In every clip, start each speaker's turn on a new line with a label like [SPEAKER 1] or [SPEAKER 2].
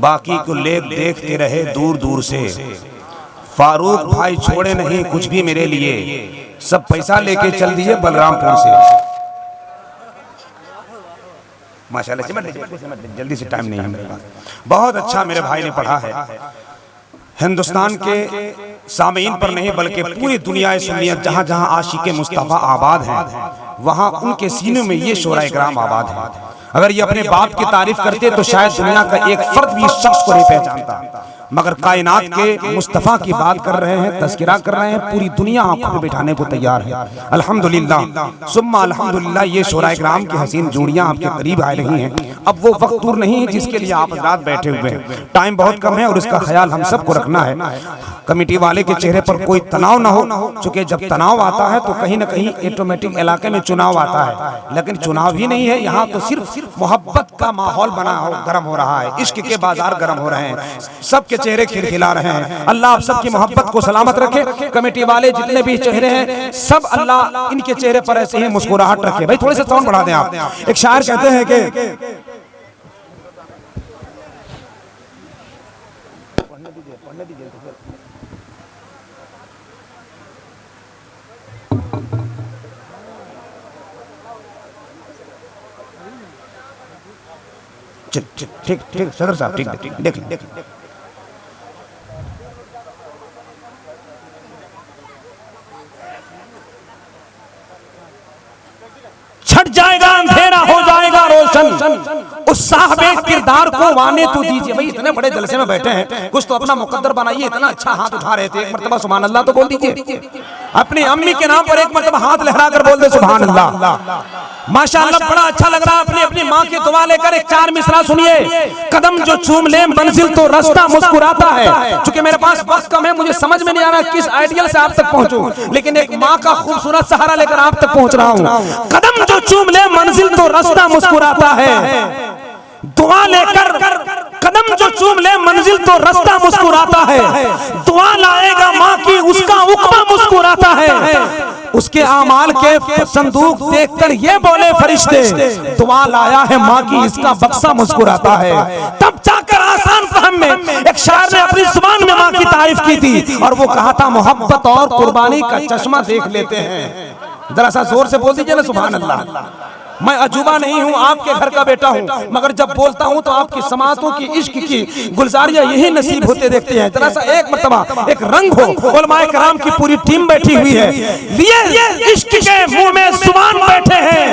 [SPEAKER 1] बाकी को लेख देखते रहे दूर दूर से। फारूक भाई छोड़े नहीं कुछ भी मेरे लिए, सब पैसा लेके चल दिए बलरामपुर से। माशाल्लाह जल्दी से, टाइम नहीं है मेरे पास। बहुत अच्छा मेरे भाई ने पढ़ा है। हिंदुस्तान के सामीन पर नहीं बल्कि पूरी दुनिया सुन्नियत जहाँ जहाँ आशिक मुस्तफ़ा आबाद हैं, वहाँ उनके सीनों में ये शोरा इकराम आबाद है। अगर ये अपने बाप की तारीफ करते तो शायद दुनिया का एक फर्द भी इस शख्स को नहीं पहचानता, मगर कायनात के मुस्तफ़ा की बात कर रहे हैं, तज़किरा कर रहे हैं, पूरी दुनिया आंखों में बिठाने को तैयार है। अल्हम्दुलिल्लाह सुम्मा अल्हम्दुलिल्लाह, ये शोरा इकराम की हसीन जोड़ियां आपके करीब आ रही हैं। अब वो वक्त दूर नहीं है जिसके लिए आप रात बैठे हुए हैं। टाइम बहुत कम है और इसका ख्याल हम सबको रखना है। कमेटी वाले के चेहरे पर कोई तनाव ना हो, चूंकि जब तनाव आता है तो कहीं ना कहीं ऑटोमेटिक इलाके में चुनाव आता है, लेकिन चुनाव ही नहीं है यहाँ तो सिर्फ मोहब्बत का माहौल बना हो, गर्म हो रहा है, इश्क के बाजार गर्म हो रहे हैं, सबके चेहरे खिलखिला रहे हैं। अल्लाह आप सबकी मोहब्बत को सलामत रखे। कमेटी वाले जितने भी चेहरे हैं सब अल्लाह इनके चेहरे पर ऐसे ही मुस्कुराहट रखे। भाई थोड़े से साउंड बढ़ा दें आप। एक शायर कहते हैं कि ठीक ठीक सदर साहब ठीक देख लें। छट जाएगा अंधेरा हो जाएगा रोशन, उस साहबे किरदार को वाने तो दीजिए। भाई इतने बड़े जलसे में बैठे हैं, कुछ तो अपना मुकद्दर बनाइए। इतना अच्छा हाथ उठा रहे थे, एक मर्तबा सुभान अल्लाह तो बोल दीजिए। अपनी अम्मी के नाम पर एक मर्तबा हाथ लहरा कर बोल दे सुभान अल्लाह। माशाअल्लाह बड़ा अच्छा लग रहा है। अपनी अपनी माँ की दुआ लेकर एक चार मिसरा सुनिए। कदम जो चूम ले मंजिल तो रास्ता मुस्कुराता है। चूंकि मेरे पास वक्त कम है, मुझे समझ में नहीं आ रहा किस आइडियल से आप तक पहुंचूं, लेकिन एक माँ का खूबसूरत सहारा लेकर आप तक पहुंच रहा हूँ। कदम जो चूम ले मंजिल तो रास्ता मुस्कुराता है, दुआ लेकर कदम जो चूम ले मंजिल तो रास्ता मुस्कुराता है, दुआ लाएगा माँ की उसका उक़बा मुस्कुराता है। उसके आमाल के संदूक देखकर ये बोले फरिश्ते, दुआ लाया है माँ की इसका बक्सा मुस्कुराता है। तब जाकर आसान फहम में एक शायर ने अपनी जुबान में माँ की तारीफ की थी और वो कहा था मोहब्बत और कुर्बानी का चश्मा देख लेते हैं। जरा सा जोर से बोल दीजिए ना सुभान अल्लाह। मैं अजूबा नहीं हूँ, आपके घर का बेटा हूँ, मगर जब बोलता हूँ तो आपकी समातों की इश्क की गुलजारियां यही नसीब होते देखते हैं। जरा सा एक मर्तबा एक रंग हो। उलमाए कराम की पूरी टीम बैठी हुई है, लिए इश्क के मुंह में जुबान बैठे हैं।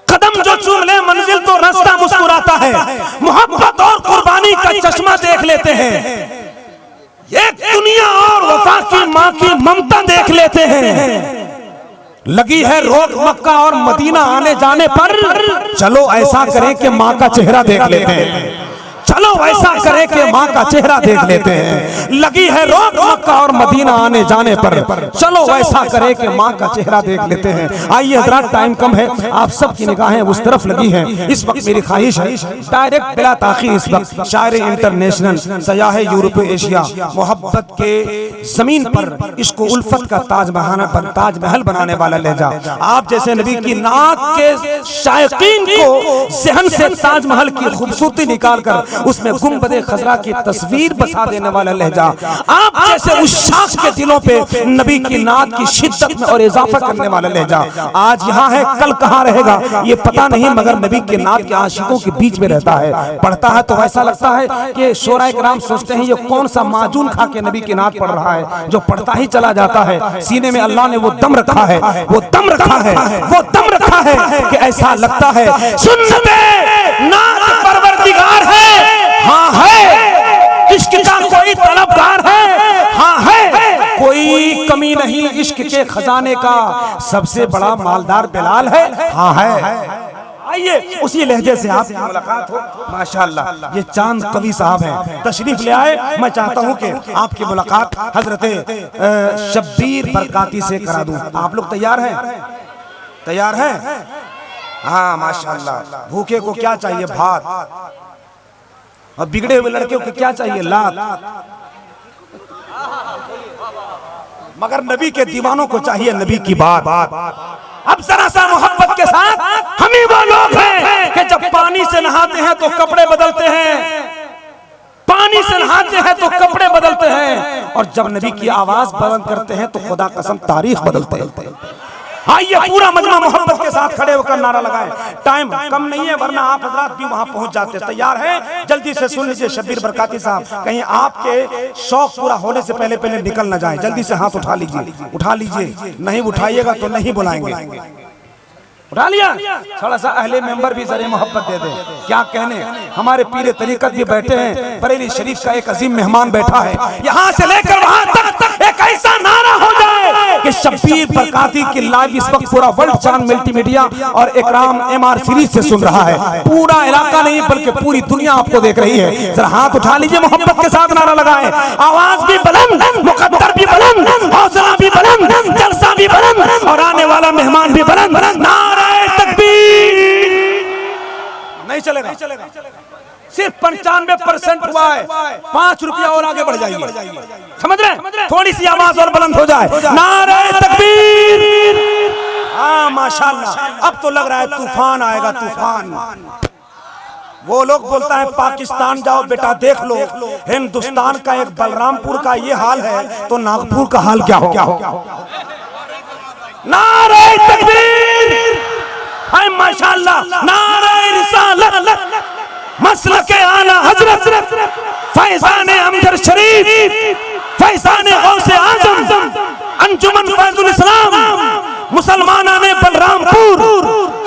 [SPEAKER 1] कदम जो चूम ले मंजिल तो रास्ता मुस्कुराता है, मोहब्बत और कुर्बानी का चश्मा देख लेते हैं। एक दुनिया और वफा की माँ की ममता देख लेते हैं। लगी है रोक मक्का और मदीना आने जाने पर, चलो ऐसा करें कि माँ का चेहरा देख लेते हैं। चलो ऐसा करें कि माँ का चेहरा देख लेते हैं। लगी है रोक मक्का और मदीना आने जाने पर, चलो ऐसा करें कि माँ का चेहरा देख लेते हैं। आइए हज़रात, टाइम कम है, आप सबकी निगाहें उस तरफ लगी हैं। इस वक्त मेरी ख्वाहिश है डायरेक्ट बिला ताखीर इस वक्त शायर इंटरनेशनल सयाह यूरोप एशिया मोहब्बत के जमीन पर इसको उल्फत का ताजमहल बनाने वाला लहजा, आप जैसे नबी की नात के शायकीन को जहन से ताजमहल की खूबसूरती निकाल कर उसमें गुंबदे खजरा की तस्वीर बसा देने वाला लहजा, आप जैसे उस शाख के दिलों पे नबी की नात की शिद्दत में और इजाफा करने वाला लहजा आज यहाँ है, कल कहाँ रहेगा ये पता नहीं, मगर नबी के नात के आशिकों के बीच में रहता है। पढ़ता है तो ऐसा लगता है कि शोरा इकराम सोचते हैं ये कौन सा माजून खा के नबी की नात पढ़ रहा है, जो पढ़ता ही चला जाता है। सीने में अल्लाह ने वो दम रखा है, वो दम रखा है, वो दम रखा है कि ऐसा लगता है सुन्नते नात परवरदिगार है। हाँ है, इश्क का कोई तलबगार है। हाँ है, कोई कमी नहीं इश्क के खजाने का, सबसे बड़ा मालदार बिलाल है। हाँ है। आइए उसी लहजे से आपकी मुलाकात हो। माशाअल्लाह ये चांद कवि साहब हैं, तशरीफ ले आए। मैं चाहता हूँ कि आपकी मुलाकात हजरत शब्बीर बरकाती से करा दूं। आप लोग तैयार हैं? तैयार हैं? हाँ माशाअल्लाह। भूखे को क्या चाहिए? भात। और बिगड़े हुए लड़के को क्या चाहिए? लात। मगर नबी के दीवानों को चाहिए नबी की बात। अब जरा सा मोहब्बत के साथ हम ही वो लोग हैं कि जब पानी से नहाते हैं तो कपड़े बदलते हैं, हैं तो कपड़े बदलते हैं, और जब नबी की आवाज बुलंद करते हैं तो खुदा कसम तारीख बदलते हैं। आइए पूरा मजमा मोहब्बत के साथ खड़े होकर नारा लगाएं। टाइम कम नहीं है वरना आप हजरात भी वहां पहुंच जाते। तैयार हैं? जल्दी से सुन लीजिए शब्बीर बरकाती साहब, कहीं आपके शौक पूरा होने से पहले पहले निकल ना जाए। जल्दी से हाथ उठा लीजिए, उठा लीजिए, नहीं उठाइएगा तो नहीं बुलाएंगे। उठा लिया? थोड़ा सा अहले मेंबर भी जरे मोहब्बत दे दे। क्या कहने, हमारे पीरे तरीकत भी बैठे हैं, बरेली शरीफ का एक अजीम मेहमान बैठा है। यहाँ से लेकर वहां तक एक ऐसा नारा हो जाए कि शब्बीर बरकाती की लाइव इस वक्त पूरा वर्ल्ड चांद मल्टीमीडिया और इकराम MR सीरीज से सुन रहा है। पूरा इलाका नहीं बल्कि पूरी दुनिया आपको देख रही है। जरा हाथ उठा लीजिए, मोहब्बत के साथ नारा लगाएं। आवाज भी बुलंद, मुकद्दर भी बुलंद, हौसला भी बुलंद, जलसा भी बुलंद, और आने वाला मेहमान भी बुलंद। नारा तकबीर नहीं चलेगा, सिर्फ 95% हुआ है। 5 रुपया और आगे बढ़ जाइए, समझ रहे हैं? थोड़ी सी आवाज और बुलंद हो जाए, नारे तकबीर। हाँ माशाल्लाह, अब तो लग रहा है तूफान आएगा, तूफान। वो लोग बोलता है पाकिस्तान जाओ बेटा देख लो, हिंदुस्तान का एक बलरामपुर का ये हाल है तो नागपुर का हाल क्या हो? नारे तकबीर, हाय माशाल्लाह, नारे रिसालत, मसलके आला हजरत, फैज़ाने अमजद शरीफ, फैज़ाने गौसे आज़म, अंजुमन फैजुल इस्लाम, मुसलमाना ने बलरामपुर,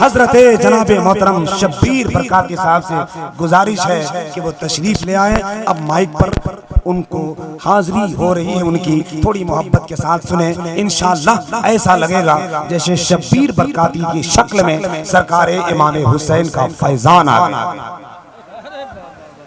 [SPEAKER 1] हजरत जनाबे मोहतरम शब्बीर बरकाती साहब से गुजारिश है कि वो तशरीफ ले आए। अब माइक पर उनको हाजिरी हो रही है उनकी, थोड़ी मोहब्बत के साथ सुने। इंशाअल्लाह ऐसा लगेगा जैसे शब्बीर बरकाती की शक्ल में सरकारे इमाम हुसैन का फैजान आ गया।